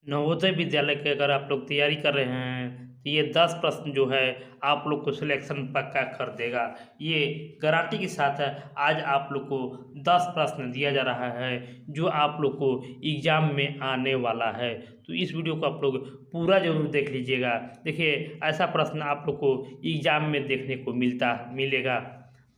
नवोदय विद्यालय की अगर आप लोग तैयारी कर रहे हैं तो ये 10 प्रश्न जो है आप लोग को सिलेक्शन पक्का कर देगा। ये गारंटी के साथ है। आज आप लोग को 10 प्रश्न दिया जा रहा है जो आप लोग को एग्जाम में आने वाला है। तो इस वीडियो को आप लोग पूरा जरूर देख लीजिएगा। देखिए, ऐसा प्रश्न आप लोग को एग्जाम में देखने को मिलेगा।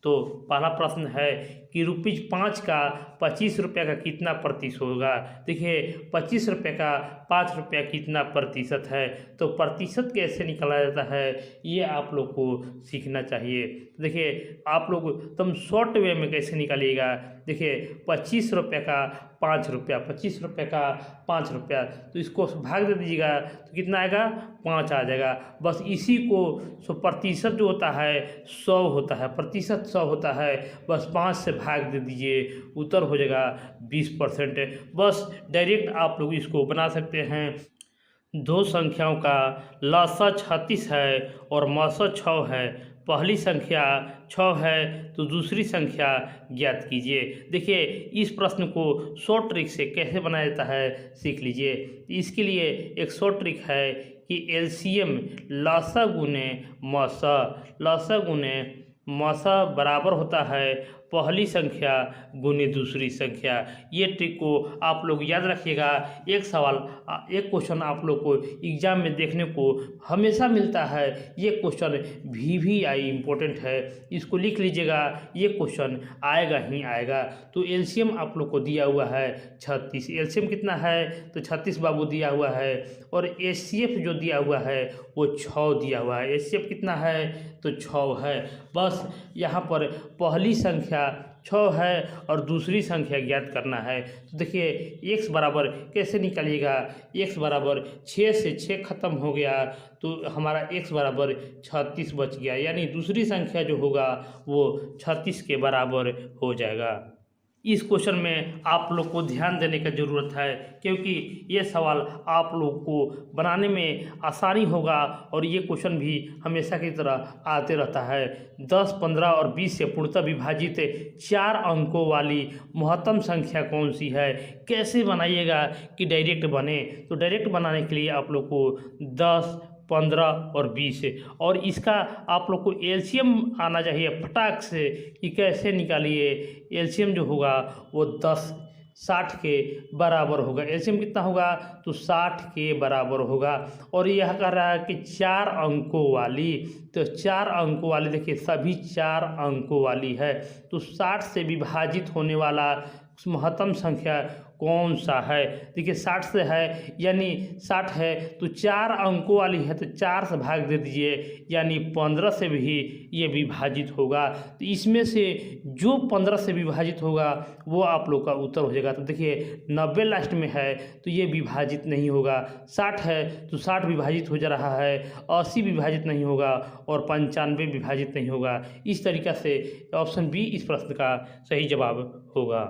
तो पहला प्रश्न है कि ₹5 का ₹25 का कितना प्रतिशत होगा। देखिए, ₹25 का ₹5 कितना प्रतिशत है, तो प्रतिशत कैसे निकाला जाता है ये आप लोग को सीखना चाहिए। देखिए, आप लोग एकदम शॉर्ट वे में कैसे निकालिएगा। देखिए, ₹25 का ₹5, ₹25 का ₹5, तो इसको भाग दे दीजिएगा तो कितना आएगा, 5 आ जाएगा। बस इसी को प्रतिशत जो होता है 100 होता है, प्रतिशत 100 होता है, बस 5 से भाग दे दीजिए, उत्तर हो जाएगा 20%। बस डायरेक्ट आप लोग इसको बना सकते हैं। दो संख्याओं का लसा 36 है और मसा 6 है। पहली संख्या 6 है तो दूसरी संख्या ज्ञात कीजिए। देखिए, इस प्रश्न को शॉर्ट ट्रिक से कैसे बनाया जाता है सीख लीजिए। इसके लिए एक शॉर्ट ट्रिक है कि एलसीएम लसा गुने मसा बराबर होता है पहली संख्या गुने दूसरी संख्या। ये ट्रिक को आप लोग याद रखिएगा। एक क्वेश्चन आप लोग को एग्जाम में देखने को हमेशा मिलता है। ये क्वेश्चन VVI इम्पोर्टेंट है, इसको लिख लीजिएगा। ये क्वेश्चन आएगा ही आएगा। तो एलसीएम आप लोग को दिया हुआ है 36। एलसीएम कितना है तो 36 बाबू दिया हुआ है। और एचसीएफ जो दिया हुआ है वो 6 दिया हुआ है। एचसीएफ कितना है तो 6 है। बस यहाँ पर पहली संख्या 6 है और दूसरी संख्या ज्ञात करना है। तो देखिए, x बराबर कैसे निकालिएगा। x बराबर 6 से 6 खत्म हो गया तो हमारा x बराबर 36 बच गया, यानी दूसरी संख्या जो होगा वो 36 के बराबर हो जाएगा। इस क्वेश्चन में आप लोग को ध्यान देने की ज़रूरत है क्योंकि ये सवाल आप लोग को बनाने में आसानी होगा और ये क्वेश्चन भी हमेशा की तरह आते रहता है। 10, 15 और 20 से पूर्णतः विभाजित 4 अंकों वाली महत्तम संख्या कौन सी है। कैसे बनाइएगा कि डायरेक्ट बने। तो डायरेक्ट बनाने के लिए आप लोग को 10, 15 और 20 और इसका आप लोग को एलसीएम आना चाहिए फटाक से कि कैसे निकालिए। एलसीएम जो होगा वो 60 के बराबर होगा। एलसीएम कितना होगा तो 60 के बराबर होगा। और यह कह रहा है कि 4 अंकों वाली, तो 4 अंकों वाली देखिए सभी 4 अंकों वाली है। तो 60 से विभाजित होने वाला महत्तम संख्या कौन सा है। देखिए, 60 से है यानी 60 है तो 4 अंकों वाली है तो 4 से भाग दे दीजिए, यानी 15 से भी ये विभाजित होगा। तो इसमें से जो 15 से विभाजित होगा वो आप लोग का उत्तर हो जाएगा। तो देखिए, 90 लास्ट में है तो ये विभाजित नहीं होगा। 60 है तो 60 विभाजित हो जा रहा है, 80 विभाजित नहीं होगा और 95 विभाजित नहीं होगा। इस तरीक़ा से ऑप्शन बी इस प्रश्न का सही जवाब होगा।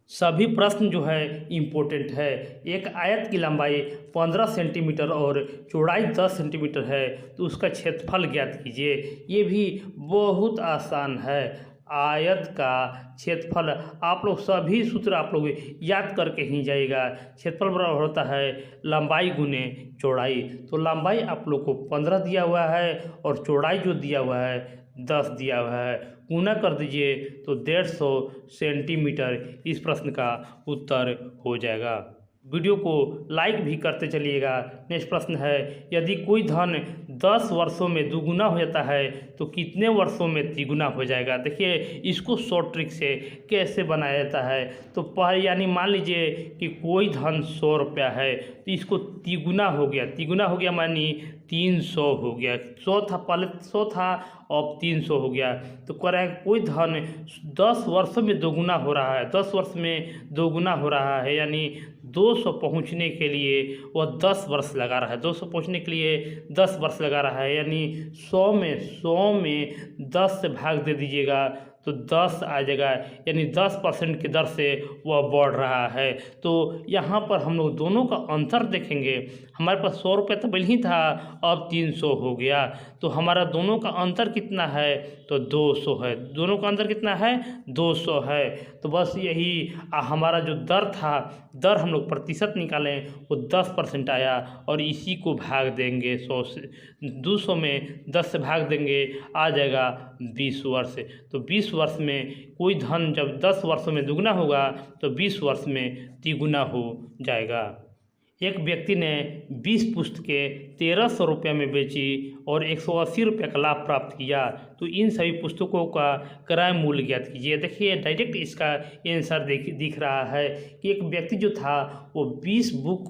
सभी प्रश्न जो है इम्पोर्टेंट है। एक आयत की लंबाई 15 सेंटीमीटर और चौड़ाई 10 सेंटीमीटर है तो उसका क्षेत्रफल ज्ञात कीजिए। ये भी बहुत आसान है। आयत का क्षेत्रफल आप लोग सभी सूत्र आप लोग याद करके ही जाइएगा। क्षेत्रफल बराबर होता है लंबाई गुने चौड़ाई। तो लंबाई आप लोग को 15 दिया हुआ है और चौड़ाई जो दिया हुआ है 10 दिया हुआ है। गुना कर दीजिए तो 150 सेंटीमीटर इस प्रश्न का उत्तर हो जाएगा। वीडियो को लाइक भी करते चलिएगा। नेक्स्ट प्रश्न है, यदि कोई धन 10 वर्षों में दुगुना हो जाता है तो कितने वर्षों में तिगुना हो जाएगा। देखिए, इसको शॉर्ट ट्रिक से कैसे बनाया जाता है। तो यानी मान लीजिए कि कोई धन 100 रुपया है तो इसको तिगुना हो गया मानी 300 हो गया। 100 था, पहले 100 था, अब 300 हो गया। तो कह रहा है कोई धन 10 वर्षों में दोगुना हो रहा है, 10 वर्ष में दोगुना हो रहा है, यानी 200 पहुँचने के लिए वह 10 वर्ष लगा रहा है। 200 पहुँचने के लिए 10 वर्ष लगा रहा है, यानी 100 में 10 से भाग दे दीजिएगा तो 10 आ जाएगा, यानी 10% की दर से वह बढ़ रहा है। तो यहाँ पर हम लोग दोनों का अंतर देखेंगे। हमारे पास 100 रुपये तो पहले ही था, अब 300 हो गया। तो हमारा दोनों का अंतर कितना है, तो 200 है। दोनों का अंतर कितना है, 200 है। तो बस यही हमारा जो दर था, दर हम लोग प्रतिशत निकालें वो 10% आया, और इसी को भाग देंगे 100 से, 200 में 10 से भाग देंगे, आ जाएगा 20 वर्ष। तो 20 वर्ष में कोई धन जब 10 वर्षों में दुगना होगा तो 20 वर्ष में तिगुना हो जाएगा। एक व्यक्ति ने 20 पुस्तकें 1300 रुपये में बेची और 180 रुपये का लाभ प्राप्त किया। तो इन सभी पुस्तकों का क्रय मूल्य ज्ञात कीजिए। देखिए डायरेक्ट इसका आंसर दिख रहा है कि एक व्यक्ति जो था वो 20 बुक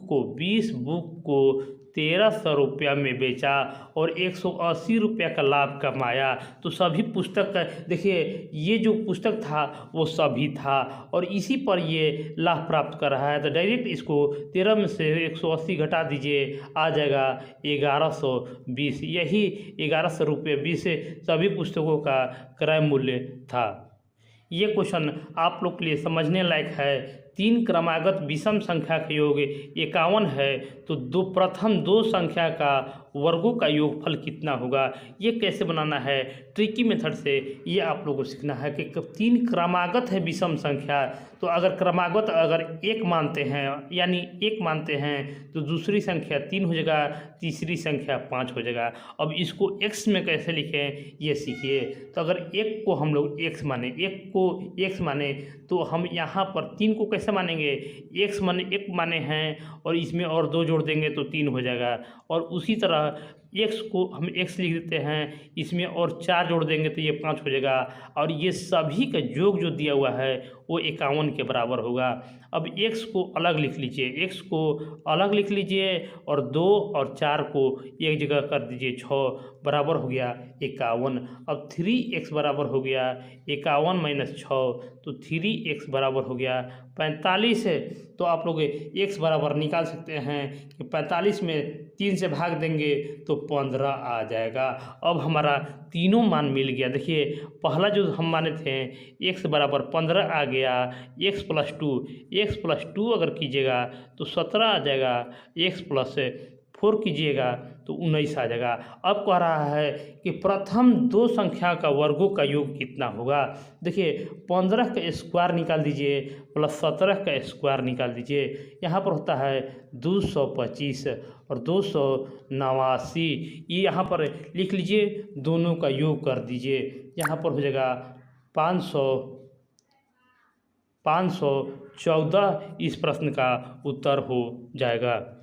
को 1300 रुपया में बेचा और 180 रुपया का लाभ कमाया। तो सभी पुस्तक का देखिए, ये जो पुस्तक था वो सभी था और इसी पर ये लाभ प्राप्त कर रहा है। तो डायरेक्ट इसको 13 में से 180 घटा दीजिए, आ जाएगा 1120। यही 1100 रुपये 20 सभी पुस्तकों का क्रय मूल्य था। ये क्वेश्चन आप लोग के लिए समझने लायक है। 3 क्रमागत विषम संख्या का योग 51 है, तो प्रथम 2 संख्या का वर्गों का योगफल कितना होगा। ये कैसे बनाना है, ट्रिकी मेथड से ये आप लोगों को सीखना है कि 3 क्रमागत है विषम संख्या। तो अगर क्रमागत अगर 1 मानते हैं, यानी 1 मानते हैं, तो दूसरी संख्या 3 हो जाएगा, तीसरी संख्या 5 हो जाएगा। अब इसको x में कैसे लिखें ये सीखिए। तो अगर 1 को हम लोग x माने तो हम यहाँ पर 3 को कैसे मानेंगे, x माने 1 माने हैं और इसमें और 2 जोड़ देंगे तो 3 हो जाएगा। और उसी तरह x को हम x लिख देते हैं, इसमें और 4 जोड़ देंगे तो ये 5 हो जाएगा। और ये सभी का योग जो दिया हुआ है वो 51 के बराबर होगा। अब x को अलग लिख लीजिए, x को अलग लिख लीजिए और 2 और 4 को एक जगह कर दीजिए, 6 बराबर हो गया 51। अब 3x बराबर हो गया 51 - 6, तो 3x बराबर हो गया 45 है। तो आप लोग x बराबर निकाल सकते हैं कि 45 में 3 से भाग देंगे तो 15 आ जाएगा। अब हमारा तीनों मान मिल गया। देखिए पहला जो हम माने थे x बराबर 15 आ गया, x + 2 अगर कीजिएगा तो 17 आ जाएगा, x + 4 कीजिएगा तो 19 आ जाएगा। अब कह रहा है कि प्रथम 2 संख्या का वर्गों का योग कितना होगा। देखिए 15 का स्क्वायर निकाल दीजिए प्लस 17 का स्क्वायर निकाल दीजिए। यहाँ पर होता है 225 और 289। ये यहाँ पर लिख लीजिए, दोनों का योग कर दीजिए। यहाँ पर हो जाएगा 514। इस प्रश्न का उत्तर हो जाएगा।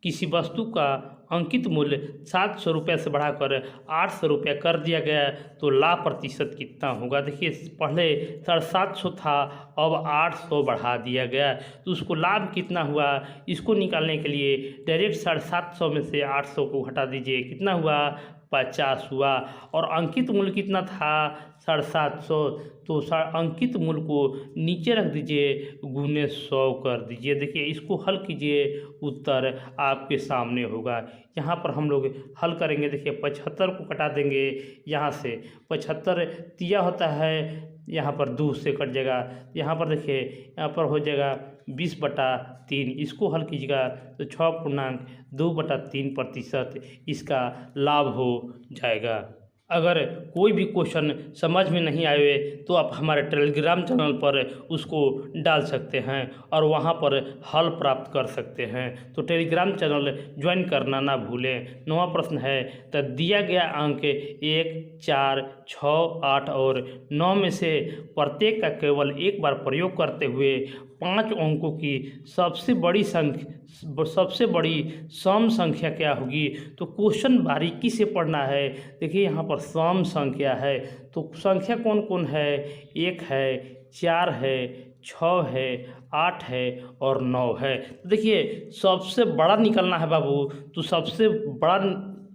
किसी वस्तु का अंकित मूल्य 700 रुपये से बढ़ाकर 800 रुपये कर दिया गया तो लाभ प्रतिशत कितना होगा। देखिए पहले 750 था, अब 800 बढ़ा दिया गया तो उसको लाभ कितना हुआ। इसको निकालने के लिए डायरेक्ट 750 में से 800 को घटा दीजिए, कितना हुआ 50 हुआ। और अंकित मूल्य कितना था 750, तो अंकित मूल्य को नीचे रख दीजिए, गुने 100 कर दीजिए। देखिए इसको हल कीजिए, उत्तर आपके सामने होगा। यहाँ पर हम लोग हल करेंगे। देखिए 75 को कटा देंगे, यहाँ से 75 तिया होता है, यहाँ पर 2 से कट जाएगा। यहाँ पर देखिए यहाँ पर हो जाएगा 20/3। इसको हल कीजिएगा तो 6.2/3% इसका लाभ हो जाएगा। अगर कोई भी क्वेश्चन समझ में नहीं आए तो आप हमारे टेलीग्राम चैनल पर उसको डाल सकते हैं और वहां पर हल प्राप्त कर सकते हैं। तो टेलीग्राम चैनल ज्वाइन करना ना भूलें। 9वां प्रश्न है, तो दिया गया अंक 1, 4, 6, 8 और 9 में से प्रत्येक का केवल एक बार प्रयोग करते हुए 5 अंकों की सबसे बड़ी सम संख्या क्या होगी। तो क्वेश्चन बारीकी से पढ़ना है। देखिए यहाँ पर सम संख्या है, तो संख्या कौन कौन है, 1 है, 4 है, 6 है, 8 है और 9 है। तो देखिए सबसे बड़ा निकलना है बाबू, तो सबसे बड़ा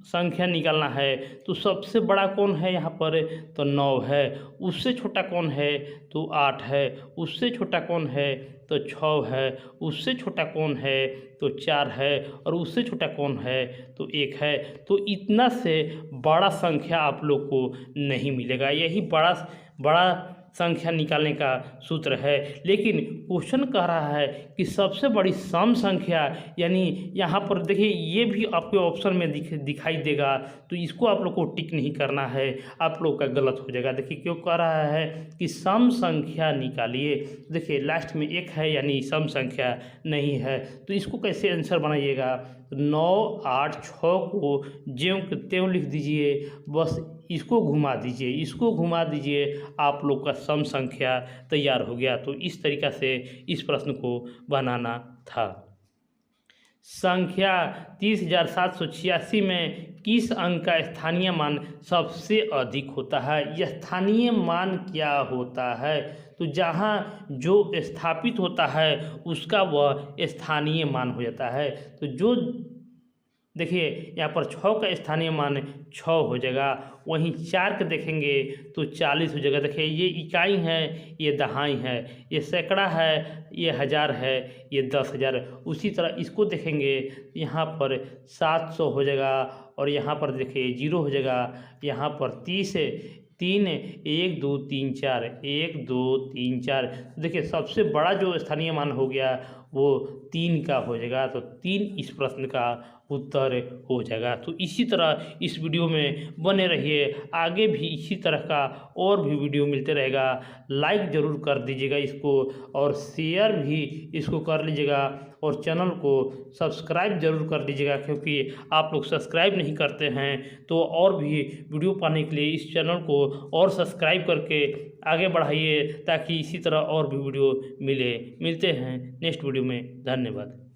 संख्या निकालना है। तो सबसे बड़ा कौन है यहाँ पर, तो 9 है। उससे छोटा कौन है, तो 8 है। उससे छोटा कौन है, तो 6 है, उससे छोटा कौन है तो 4 है, और उससे छोटा कौन है तो 1 है। तो इतना से बड़ा संख्या आप लोग को नहीं मिलेगा। यही बड़ा बड़ा संख्या निकालने का सूत्र है। लेकिन क्वेश्चन कह रहा है कि सबसे बड़ी सम संख्या, यानी यहाँ पर देखिए ये भी आपके ऑप्शन में दिखाई देगा, तो इसको आप लोग को टिक नहीं करना है, आप लोग का गलत हो जाएगा। देखिए क्यों कह रहा है कि सम संख्या निकालिए। देखिए लास्ट में 1 है यानी सम संख्या नहीं है, तो इसको कैसे आंसर बनाइएगा। 9, 8, 6 को ज्यों के त्यों लिख दीजिए, बस इसको घुमा दीजिए, इसको घुमा दीजिए, आप लोग का सम संख्या तैयार हो गया। तो इस तरीक़ा से इस प्रश्न को बनाना था। संख्या 30,786 में किस अंक का स्थानीय मान सबसे अधिक होता है। यह स्थानीय मान क्या होता है, तो जहाँ जो स्थापित होता है उसका वह स्थानीय मान हो जाता है। तो जो देखिए यहाँ पर 6 का स्थानीय मान 6 हो जाएगा, वहीं 4 का देखेंगे तो 40 हो जाएगा। देखिए ये इकाई है, ये दहाई है, ये सैकड़ा है, ये हज़ार है, ये 10,000। उसी तरह इसको देखेंगे यहाँ पर 700 हो जाएगा, और यहाँ पर देखिए 0 हो जाएगा, यहाँ पर 30 है, 3 1 2 3 4 1 2 3 4। देखिए सबसे बड़ा जो स्थानीय मान हो गया वो 3 का हो जाएगा। तो 3 इस प्रश्न का उत्तर हो जाएगा। तो इसी तरह इस वीडियो में बने रहिए, आगे भी इसी तरह का और भी वीडियो मिलते रहेगा। लाइक ज़रूर कर दीजिएगा इसको, और शेयर भी इसको कर लीजिएगा, और चैनल को सब्सक्राइब ज़रूर कर लीजिएगा, क्योंकि आप लोग सब्सक्राइब नहीं करते हैं। तो और भी वीडियो पाने के लिए इस चैनल को और सब्सक्राइब करके आगे बढ़ाइए, ताकि इसी तरह और भी वीडियो मिलते हैं नेक्स्ट वीडियो में। धन्यवाद।